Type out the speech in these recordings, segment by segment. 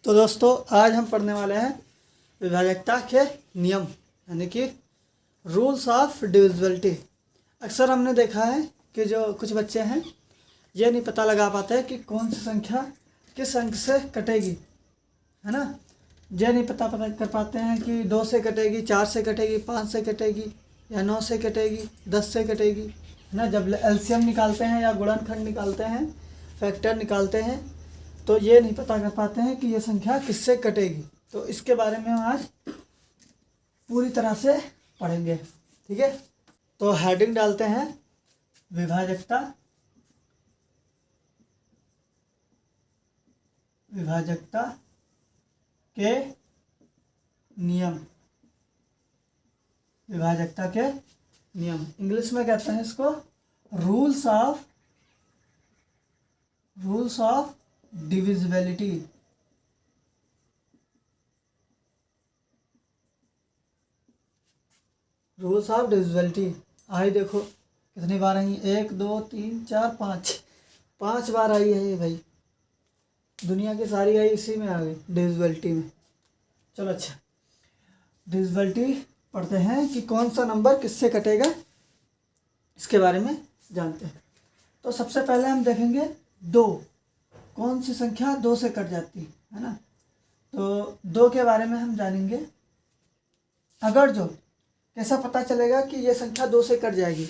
तो दोस्तों आज हम पढ़ने वाले हैं विभाजकता के नियम यानी कि रूल्स ऑफ डिविजिबिलिटी। अक्सर हमने देखा है कि जो कुछ बच्चे हैं ये नहीं पता लगा पाते हैं कि कौन सी संख्या किस अंक से कटेगी, है ना। ये नहीं पता कर पाते हैं कि 2 से कटेगी, 4 से कटेगी, 5 से कटेगी या 9 से कटेगी, 10 से कटेगी, है ना। जब एलसीएम निकालते हैं या गुणनखंड निकालते हैं, फैक्टर निकालते हैं, तो ये नहीं पता कर पाते हैं कि ये संख्या किससे कटेगी। तो इसके बारे में हम आज पूरी तरह से पढ़ेंगे, ठीक है। तो हेडिंग डालते हैं विभाजकता के नियम। विभाजकता के नियम इंग्लिश में कहते हैं इसको rules of divisibility. Rules of divisibility आई देखो कितनी बार आई, 1 2 3 4 5 बार आई है ये भाई। दुनिया की सारी आई इसी में आ गई, डिविजिबिलिटी में। चलो अच्छा, डिविजिबिलिटी पढ़ते हैं कि कौन सा नंबर किससे कटेगा, इसके बारे में जानते हैं। तो सबसे पहले हम देखेंगे 2, कौन सी संख्या 2 से कट जाती है ना। तो 2 के बारे में हम जानेंगे। अगर जो कैसा पता चलेगा कि ये संख्या 2 से कट जाएगी,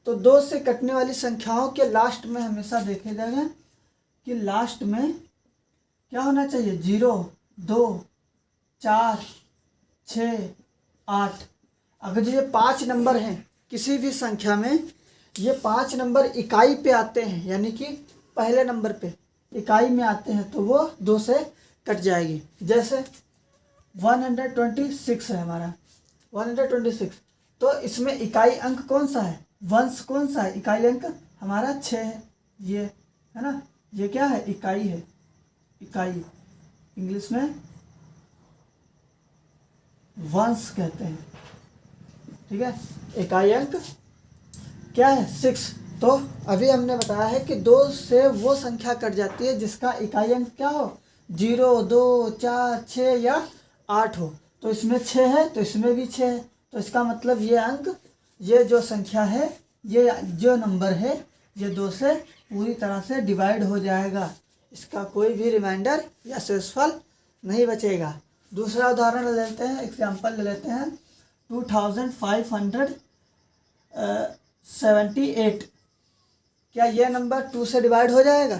तो 2 से कटने वाली संख्याओं के लास्ट में हमेशा देखे जाएगा कि लास्ट में क्या होना चाहिए, 0 2 4 6 8। अगर ये 5 नंबर हैं किसी भी संख्या में, ये 5 नंबर इकाई पे आते हैं यानी कि पहले नंबर पे इकाई में आते हैं, तो वो 2 से कट जाएगी। जैसे 126 है हमारा, 126, तो इसमें इकाई अंक कौन सा है, वंश कौन सा है, इकाई अंक हमारा 6 है, ये है ना। ये क्या है, इकाई है, इकाई इंग्लिश में वंश कहते हैं, ठीक है। इकाई अंक क्या है, 6। तो अभी हमने बताया है कि 2 से वो संख्या कट जाती है जिसका इकाई अंक क्या हो, 0 2 4 6 या 8 हो। तो इसमें 6 है तो इसमें भी 6 है, तो इसका मतलब ये अंक, ये जो संख्या है, ये जो नंबर है, ये 2 से पूरी तरह से डिवाइड हो जाएगा। इसका कोई भी रिमाइंडर या शेषफल नहीं बचेगा। दूसरा उदाहरण ले लेते हैं, एग्जाम्पल ले लेते हैं 2578। क्या ये नंबर 2 से डिवाइड हो जाएगा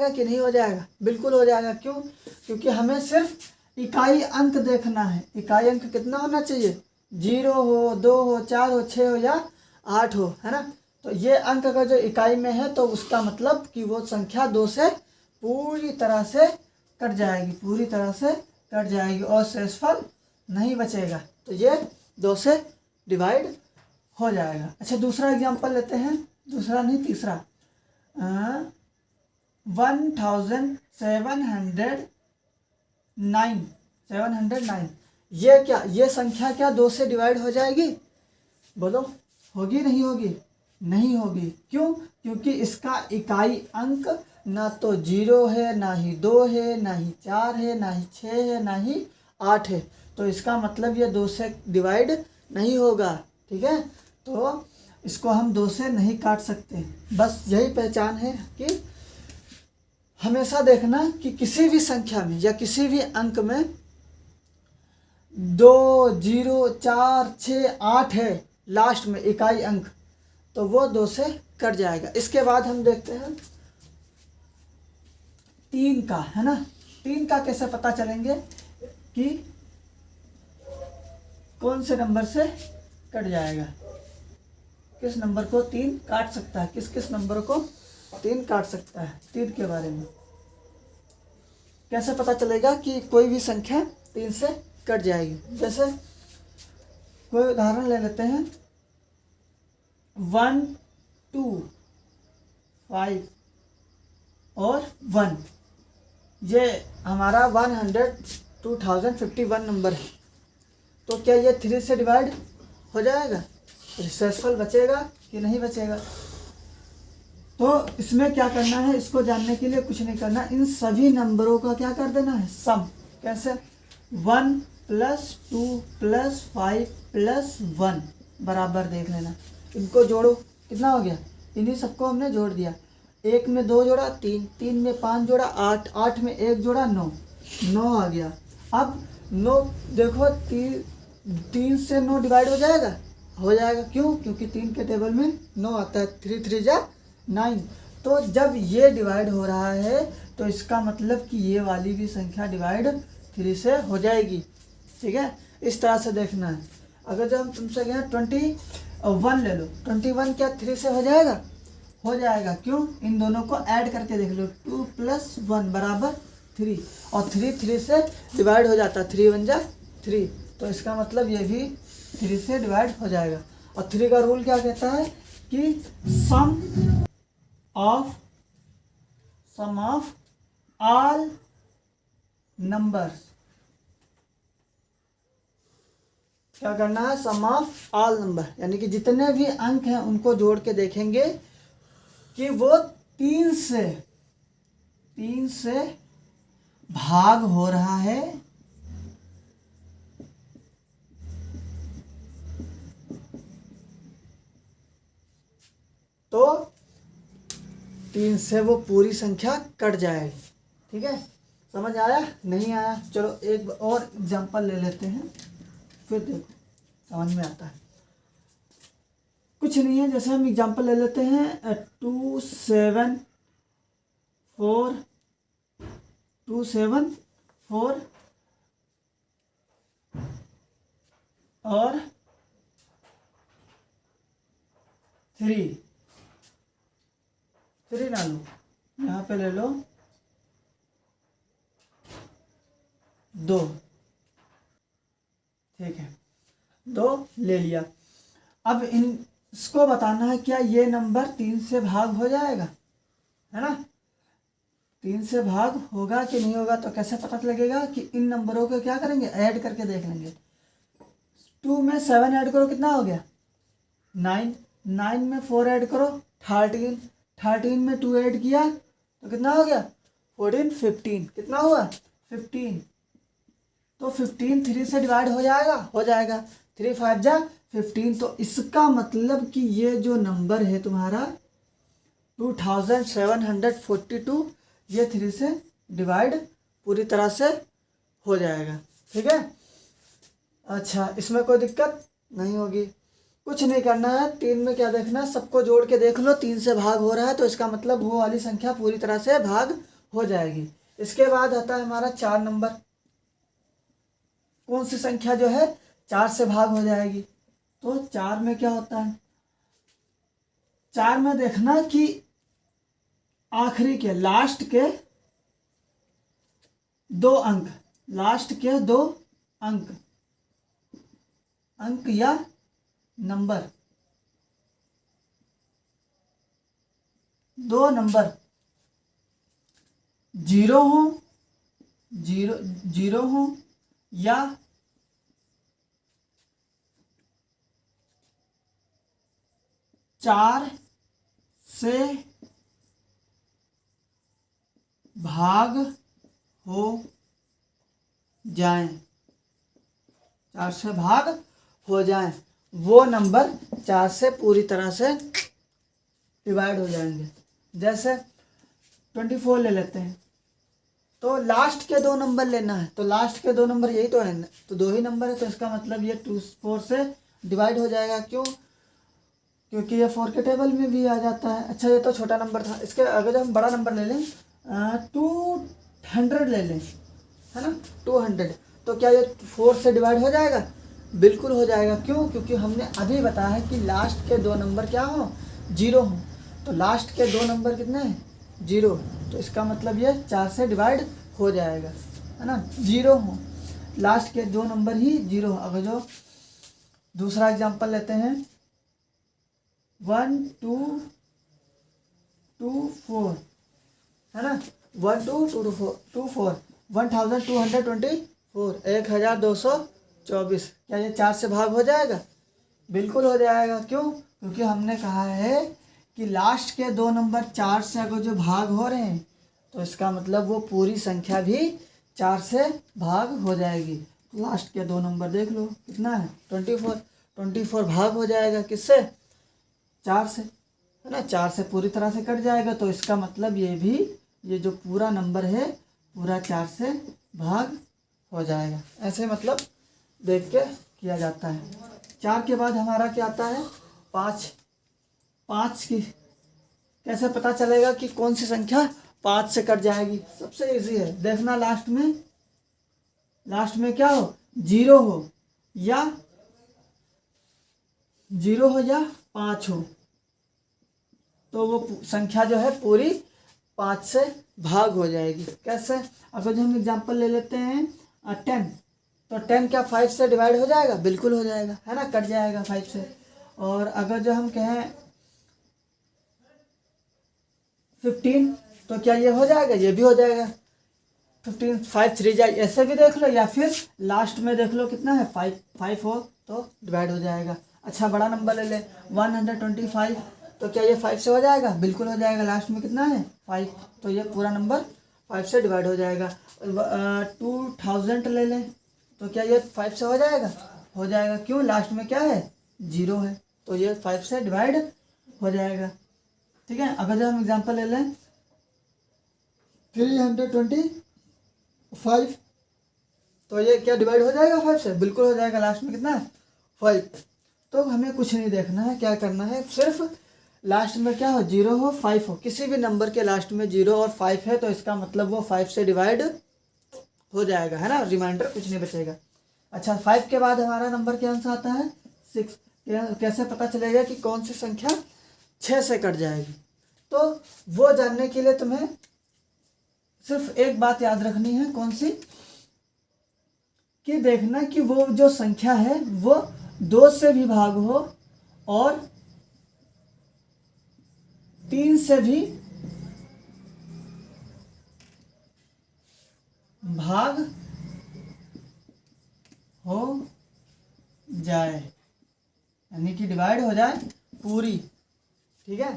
कि नहीं हो जाएगा, बिल्कुल हो जाएगा। क्यों, क्योंकि हमें सिर्फ इकाई अंक देखना है। इकाई अंक कितना होना चाहिए, 0 हो, 2 हो, 4 हो, 6 हो या 8 हो, है ना। तो ये अंक अगर जो इकाई में है तो उसका मतलब कि वो संख्या 2 से पूरी तरह से कट जाएगी, पूरी तरह से कट जाएगी और शेषफल नहीं बचेगा। तो ये 2 से डिवाइड हो जाएगा। अच्छा, दूसरा एग्जांपल लेते हैं, दूसरा नहीं तीसरा, 1709। ये क्या, ये संख्या क्या 2 से डिवाइड हो जाएगी, बोलो, होगी नहीं होगी, नहीं होगी। क्यों, क्योंकि इसका इकाई अंक ना तो 0 है, ना ही 2 है, ना ही 4 है, ना ही 6 है, ना ही 8 है। तो इसका मतलब ये 2 से डिवाइड नहीं होगा, ठीक है। तो इसको हम 2 से नहीं काट सकते। बस यही पहचान है कि हमेशा देखना कि किसी भी संख्या में या किसी भी अंक में 2 0 4 6 8 है लास्ट में इकाई अंक, तो वो 2 से कट जाएगा। इसके बाद हम देखते हैं 3 का, है ना। 3 का कैसे पता चलेंगे कि कौन से नंबर से कट जाएगा, किस नंबर को 3 काट सकता है, किस किस नंबर को 3 काट सकता है। 3 के बारे में कैसे पता चलेगा कि कोई भी संख्या 3 से कट जाएगी। जैसे कोई उदाहरण ले लेते हैं, 1 2 5 और 1, ये हमारा 2051 नंबर है। तो क्या ये 3 से डिवाइड हो जाएगा, शेषफल बचेगा कि नहीं बचेगा, तो इसमें क्या करना है, इसको जानने के लिए कुछ नहीं करना, इन सभी नंबरों का क्या कर देना है, सम। कैसे, 1 + 2 + 5 + 1 बराबर देख लेना, इनको जोड़ो, कितना हो गया, इन्हीं सबको हमने जोड़ दिया। 1 में 2 जोड़ा 3, 3 में 5 जोड़ा 8, 8 में 1 जोड़ा 9, 9 आ गया। अब 9 देखो 3 से 9 डिवाइड हो जाएगा, क्यों, क्योंकि 3 के टेबल में 9 आता है, 3 3 जा 9। तो जब ये डिवाइड हो रहा है तो इसका मतलब कि ये वाली भी संख्या डिवाइड 3 से हो जाएगी। ठीक है, इस तरह से देखना है। अगर जब हम तुमसे कहें 21 ले लो, 21 क्या 3 से हो जाएगा, हो जाएगा, क्यों, इन दोनों को ऐड करके देख लो, 2 + 1 बराबर 3, और 3 से डिवाइड हो जाता है, 3 × 1 = 3, तो इसका मतलब ये भी 3 से डिवाइड हो जाएगा। और 3 का रूल क्या कहता है कि सम ऑफ ऑल नंबर्स, क्या करना है, सम ऑफ ऑल नंबर, यानी कि जितने भी अंक हैं उनको जोड़ के देखेंगे कि वो 3 से भाग हो रहा है तो 3 से वो पूरी संख्या कट जाएगी। ठीक है, समझ आया, नहीं आया, चलो एक और एग्जांपल ले लेते हैं, फिर देखो समझ में आता है। कुछ नहीं है, जैसे हम एग्जांपल ले लेते हैं 2 7 4 2 7 4 और 3 ना लो, यहाँ पे ले लो 2। ठीक है, 2 ले लिया। अब इसको बताना है क्या ये नंबर 3 से भाग हो जाएगा, है ना, 3 से भाग होगा कि नहीं होगा। तो कैसे पता लगेगा कि इन नंबरों को क्या करेंगे, ऐड करके देख लेंगे। 2 में 7 ऐड करो, कितना हो गया 9, 9 में 4 ऐड करो 13, 13 में 2 ऐड किया तो कितना हो गया 14, 15, कितना हुआ 15। तो 15 3 से डिवाइड हो जाएगा, 3 5 जा 15। तो इसका मतलब कि ये जो नंबर है तुम्हारा 2742, ये 3 से डिवाइड पूरी तरह से हो जाएगा। ठीक है, अच्छा, इसमें कोई दिक्कत नहीं होगी, कुछ नहीं करना है। 3 में क्या देखना, सबको जोड़ के देख लो, 3 से भाग हो रहा है तो इसका मतलब वो वाली संख्या पूरी तरह से भाग हो जाएगी। इसके बाद आता है हमारा 4 नंबर, कौन सी संख्या जो है 4 से भाग हो जाएगी। तो 4 में क्या होता है, 4 में देखना कि आखिरी के लास्ट के 2 अंक, अंक या नंबर, 2 नंबर 0 हो या 4 से भाग हो जाएं, 4 से भाग हो जाएं, वो नंबर 4 से पूरी तरह से डिवाइड हो जाएंगे। जैसे 24 ले लेते हैं, तो लास्ट के 2 नंबर लेना है, तो लास्ट के 2 नंबर यही तो है, तो 2 ही नंबर है, तो इसका मतलब ये 24 से डिवाइड हो जाएगा। क्यों, क्योंकि ये 4 के टेबल में भी आ जाता है। अच्छा, ये तो छोटा नंबर था, इसके अगर हम बड़ा नंबर ले लें 200 ले लें, है ना, 200, तो क्या ये 4 से डिवाइड हो जाएगा, बिल्कुल हो जाएगा। क्यों, क्योंकि हमने अभी बताया है कि लास्ट के 2 नंबर क्या हो, 0 हो, तो लास्ट के 2 नंबर कितने हैं 0, तो इसका मतलब ये 4 से डिवाइड हो जाएगा, है ना, 0 हो, लास्ट के 2 नंबर ही 0 हो। अगर जो दूसरा एग्जांपल लेते हैं 1 2 2 4, है ना, 1 2 2 4 1224, 1224, क्या ये 4 से भाग हो जाएगा, बिल्कुल हो जाएगा। क्यों, क्योंकि हमने कहा है कि लास्ट के दो नंबर 4 से अगर जो भाग हो रहे हैं तो इसका मतलब वो पूरी संख्या भी 4 से भाग हो जाएगी। लास्ट के दो नंबर देख लो कितना है 24, 24 भाग हो जाएगा किससे 4 से, है ना, 4 से पूरी तरह से कट जाएगा। तो इसका मतलब ये भी, ये जो पूरा नंबर है पूरा 4 से भाग हो जाएगा। ऐसे मतलब देख के किया जाता है। 4 के बाद हमारा क्या आता है 5। 5 की कैसे पता चलेगा कि कौन सी संख्या 5 से कट जाएगी? सबसे इजी है, देखना लास्ट में क्या हो, 0 हो या 5 हो, तो वो संख्या जो है पूरी 5 से भाग हो जाएगी। कैसे? अगर जो हम एग्जांपल ले लेते हैं 10, तो 10 क्या 5 से डिवाइड हो जाएगा? बिल्कुल हो जाएगा, है ना, कट जाएगा 5 से। और अगर जो हम कहें 15, तो क्या ये हो जाएगा? ये भी हो जाएगा। 15 5 3 जाए, ऐसे भी देख लो, या फिर लास्ट में देख लो कितना है 5 हो तो डिवाइड हो जाएगा। अच्छा, बड़ा नंबर ले ले 125, तो क्या ये 5 से हो जाएगा? बिल्कुल हो जाएगा। लास्ट में कितना है 5, तो ये पूरा नंबर 5 से डिवाइड हो जाएगा। 2000 ले लें, तो क्या ये 5 से हो जाएगा? हो जाएगा। क्यों? लास्ट में क्या है 0 है, तो ये 5 से डिवाइड हो जाएगा। ठीक है। अगर जो हम एग्जांपल ले लें 325, तो ये क्या डिवाइड हो जाएगा 5 से? बिल्कुल हो जाएगा। लास्ट में कितना है 5। तो हमें कुछ नहीं देखना है, क्या करना है, सिर्फ लास्ट में क्या हो 0 हो 5 हो, किसी भी नंबर के लास्ट में 0 और 5 है तो इसका मतलब वो 5 से डिवाइड हो जाएगा, है ना, रिमाइंडर कुछ नहीं बचेगा। अच्छा, 5 के बाद हमारा नंबर क्या सा आता है 6। कैसे पता चलेगा कि कौन सी संख्या 6 से कट जाएगी? तो वो जानने के लिए तुम्हें सिर्फ एक बात याद रखनी है। कौन सी? कि देखना कि वो जो संख्या है वो 2 से भी भाग हो और 3 से भी भाग हो जाए, यानी कि डिवाइड हो जाए पूरी। ठीक है।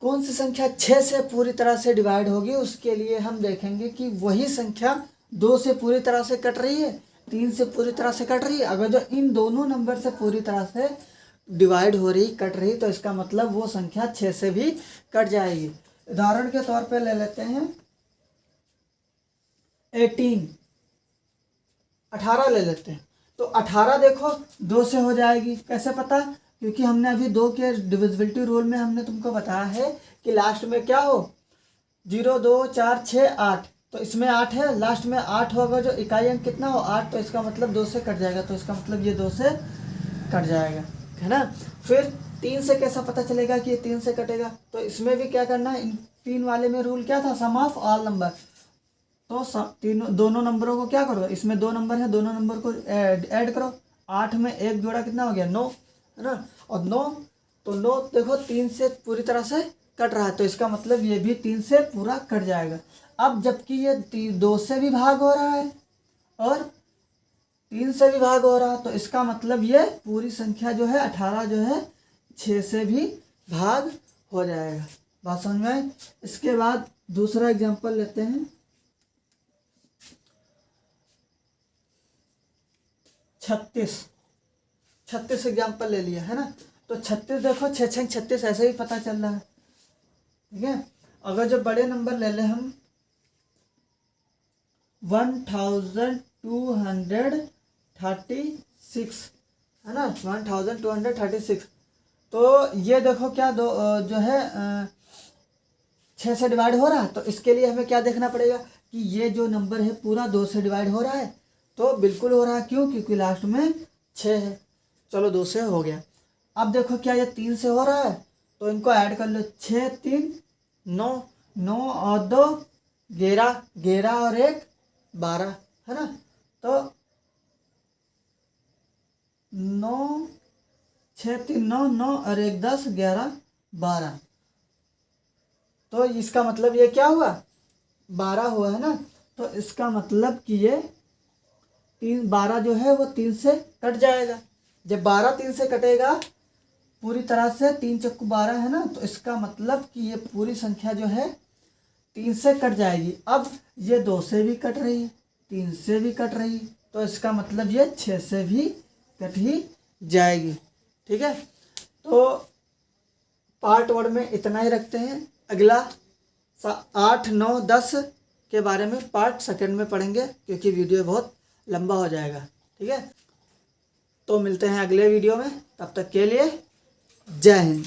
कौन सी संख्या 6 से पूरी तरह से डिवाइड होगी? उसके लिए हम देखेंगे कि वही संख्या 2 से पूरी तरह से कट रही है, 3 से पूरी तरह से कट रही है। अगर जो इन दोनों नंबर से पूरी तरह से डिवाइड हो रही, कट रही, तो इसका मतलब वो संख्या 6 से भी कट जाएगी। उदाहरण के तौर पे ले लेते हैं 18 ले लेते हैं। तो 18 देखो 2 से हो जाएगी। कैसे पता? क्योंकि हमने अभी 2 के डिविजिबिलिटी रूल में हमने तुमको बताया है कि लास्ट में क्या हो 0 2 4 6 8, तो इसमें 8 है, लास्ट में 8 होगा, जो इकाई अंक कितना हो 8, तो इसका मतलब 2 से कट जाएगा, तो इसका मतलब ये 2 से कट जाएगा, है ना। फिर 3 से कैसा पता चलेगा कि ये 3 से कटेगा? तो इसमें भी क्या करना है, इन 3 वाले में रूल क्या था, सम ऑफ ऑल नंबर। तो दोनों नंबरों को क्या करो, इसमें 2 नंबर है, दोनों नंबर को ऐड करो। 8 में 1 जोड़ा कितना हो गया 9, है ना, और 9, तो 9 देखो 3 से पूरी तरह से कट रहा है, तो इसका मतलब ये भी 3 से पूरा कट जाएगा। अब जबकि ये 2 से भी भाग हो रहा है और 3 से भी भाग हो रहा है, तो इसका मतलब ये पूरी संख्या जो है 18 जो है 6 से भी भाग हो जाएगा। बात समझ में आई? इसके बाद दूसरा एग्जांपल लेते हैं 36 एग्जाम्पल ले लिया, है ना। तो 36 देखो 6 6 36 ऐसे ही पता चल रहा है। ठीक है। अगर जो बड़े नंबर ले लें हम 1236, है ना, 1236, तो ये देखो क्या जो है 6 से डिवाइड हो रहा है, तो इसके लिए हमें क्या देखना पड़ेगा कि ये जो नंबर है पूरा 2 से डिवाइड हो रहा है, तो बिल्कुल हो रहा है। क्यों? क्योंकि लास्ट में 6 है। चलो 2 से हो गया। अब देखो क्या ये 3 से हो रहा है, तो इनको ऐड कर लो, 6 3 9, 9 और 2 11, 11 और 1 12, है ना। तो 9 6 3 9, 9 और 1 10 11 12, तो इसका मतलब ये क्या हुआ 12 हुआ, है ना। तो इसका मतलब कि ये 12 जो है वो 3 से कट जाएगा। जब 12 3 से कटेगा पूरी तरह से 3 चक्कू 12 है ना, तो इसका मतलब कि ये पूरी संख्या जो है 3 से कट जाएगी। अब ये 2 से भी कट रही, 3 से भी कट रही, तो इसका मतलब ये 6 से भी कट ही जाएगी। ठीक है, तो पार्ट 1 में इतना ही रखते हैं। अगला 8, 9, 10 के बारे में पार्ट 2 में पढ़ेंगे, क्योंकि वीडियो बहुत लंबा हो जाएगा। ठीक है, तो मिलते हैं अगले वीडियो में, तब तक के लिए जय हिंद।